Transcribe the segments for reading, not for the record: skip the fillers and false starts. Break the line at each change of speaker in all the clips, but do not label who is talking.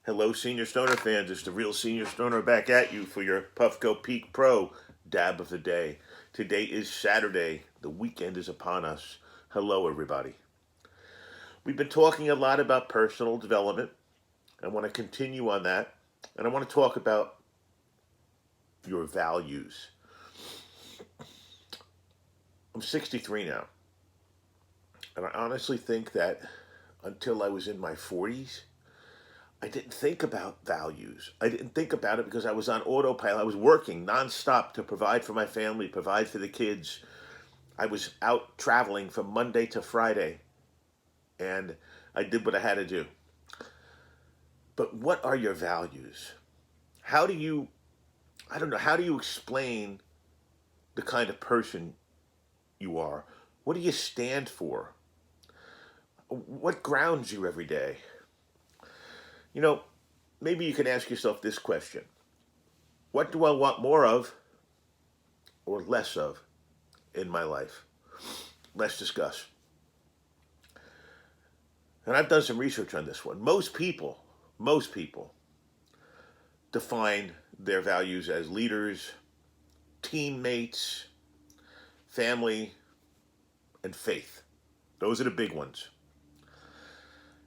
Hello, Senior Stoner fans. It's the real Senior Stoner back at you for your Puffco Peak Pro dab of the day. Today is Saturday. The weekend is upon us. Hello, everybody. We've been talking a lot about personal development. I want to continue on that. And I want to talk about your values. I'm 63 now. And I honestly think that until I was in my 40s, I didn't think about values. I didn't think about it because I was on autopilot. I was working nonstop to provide for my family, provide for the kids. I was out traveling from Monday to Friday, and I did what I had to do. But what are your values? How do you, I don't know, how do you explain the kind of person you are? What do you stand for? What grounds you every day? You know, maybe you can ask yourself this question. What do I want more of or less of in my life? Let's discuss. And I've done some research on this one. Most people define their values as leaders, teammates, family, and faith. Those are the big ones.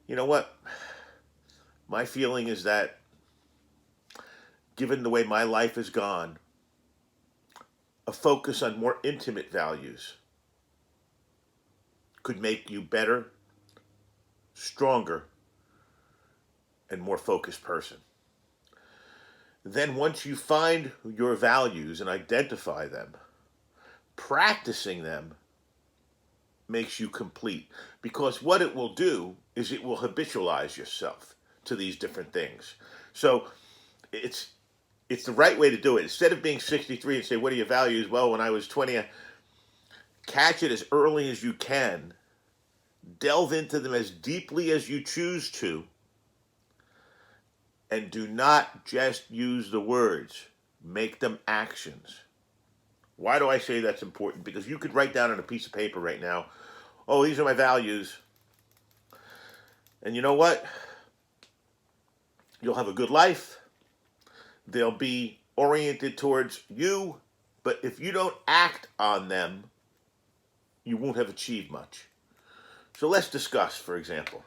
You know what? My feeling is that given the way my life has gone, a focus on more intimate values could make you better, stronger, and more focused person. Then once you find your values and identify them, practicing them makes you complete. Because what it will do is it will habitualize yourself to these different things. So it's the right way to do it. Instead of being 63 and say, what are your values? Well, when I was 20, catch it as early as you can. Delve into them as deeply as you choose to. And do not just use the words. Make them actions. Why do I say that's important? Because you could write down on a piece of paper right now, oh, these are my values. And you know what? You'll have a good life. They'll be oriented towards you. But if you don't act on them, you won't have achieved much. So let's discuss, for example.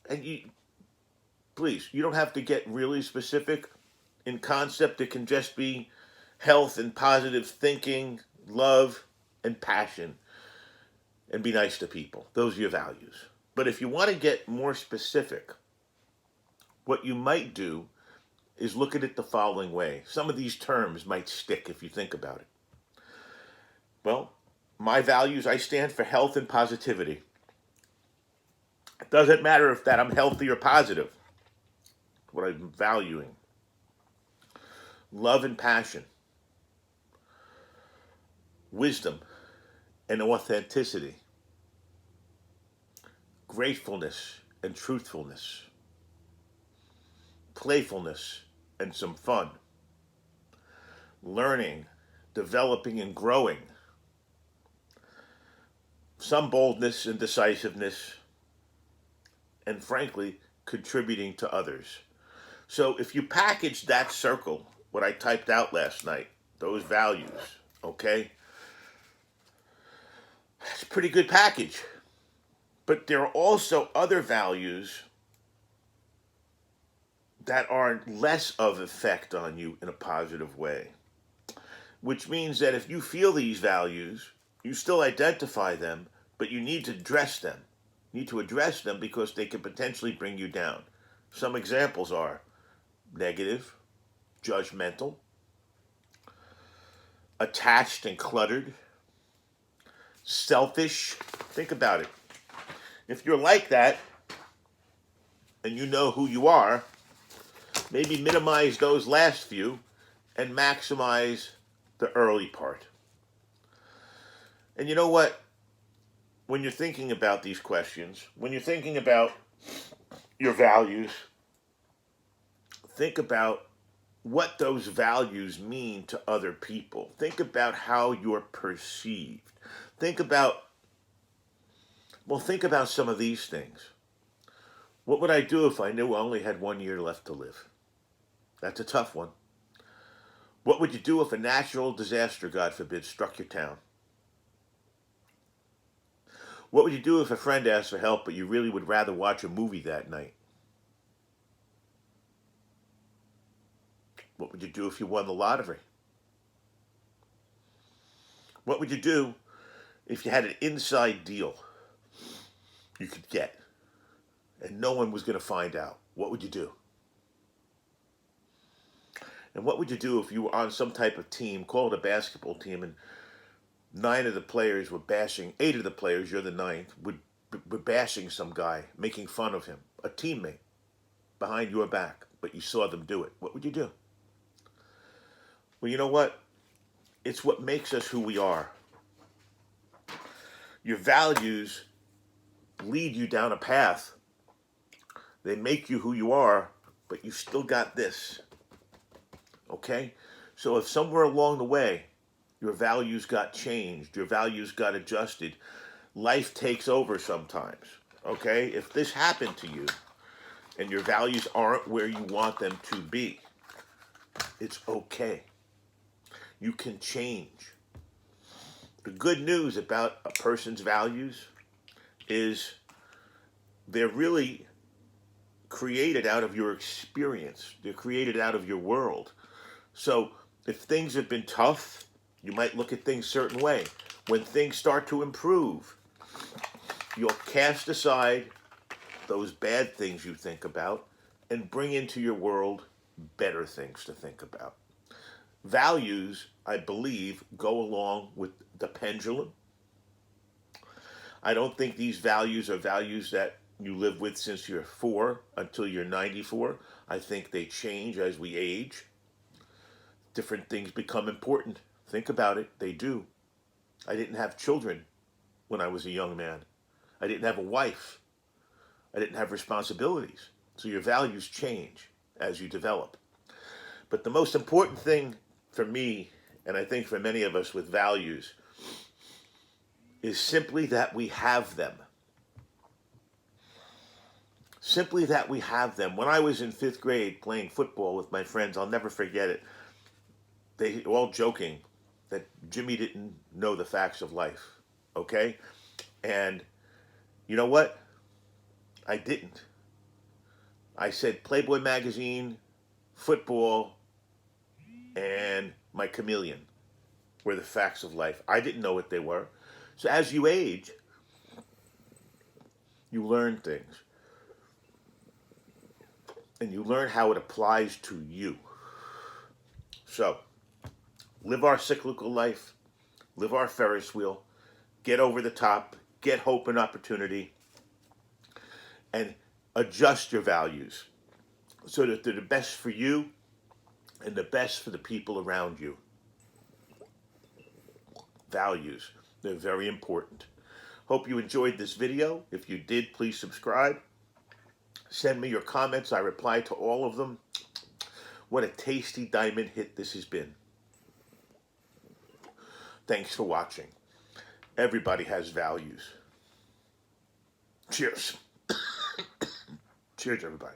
And please, you don't have to get really specific in concept. It can just be health and positive thinking, love and passion, and be nice to people. Those are your values. But if you want to get more specific, what you might do is look at it the following way. Some of these terms might stick if you think about it. Well, my values, I stand for health and positivity. It doesn't matter if that I'm healthy or positive. What I'm valuing. Love and passion. Wisdom and authenticity. Gratefulness and truthfulness. Playfulness and some fun. Learning, developing, and growing. Some boldness and decisiveness. And frankly, contributing to others. So if you package that circle, what I typed out last night, those values, okay? It's a pretty good package. But there are also other values that are less of effect on you in a positive way. Which means that if you feel these values, you still identify them, but you need to address them. You need to address them because they can potentially bring you down. Some examples are negative, judgmental, attached and cluttered, selfish. Think about it. If you're like that, and you know who you are, maybe minimize those last few and maximize the early part. And you know what? When you're thinking about these questions, when you're thinking about your values, think about what those values mean to other people. Think about how you're perceived. Think about some of these things. What would I do if I knew I only had 1 year left to live? That's a tough one. What would you do if a natural disaster, God forbid, struck your town? What would you do if a friend asked for help, but you really would rather watch a movie that night? What would you do if you won the lottery? What would you do if you had an inside deal you could get and no one was going to find out? What would you do? And what would you do if you were on some type of team, call it a basketball team, and 9 of the players were bashing, 8 of the players, you're the ninth, were bashing some guy, making fun of him, a teammate, behind your back, but you saw them do it? What would you do? Well, you know what? It's what makes us who we are. Your values lead you down a path. They make you who you are, but you still got this. Okay? So if somewhere along the way your values got changed, your values got adjusted, life takes over sometimes. Okay? If this happened to you and your values aren't where you want them to be, it's okay. You can change. The good news about a person's values is they're really created out of your experience. They're created out of your world. So if things have been tough, you might look at things a certain way. When things start to improve, you'll cast aside those bad things you think about and bring into your world better things to think about. Values, I believe, go along with the pendulum. I don't think these values are values that you live with since you're 4 until you're 94. I think they change as we age. Different things become important. Think about it, they do. I didn't have children when I was a young man. I didn't have a wife. I didn't have responsibilities. So your values change as you develop. But the most important thing for me, and I think for many of us with values, is simply that we have them. Simply that we have them. When I was in 5th grade playing football with my friends, I'll never forget it. They were all joking that Jimmy didn't know the facts of life. Okay? And you know what? I didn't. I said Playboy magazine, football, and my chameleon were the facts of life. I didn't know what they were. So as you age, you learn things. And you learn how it applies to you. So, live our cyclical life, live our Ferris wheel, get over the top, get hope and opportunity, and adjust your values so that they're the best for you and the best for the people around you. Values, they're very important. Hope you enjoyed this video. If you did, please subscribe. Send me your comments. I reply to all of them. What a tasty diamond hit this has been. Thanks for watching. Everybody has values. Cheers. Cheers, everybody.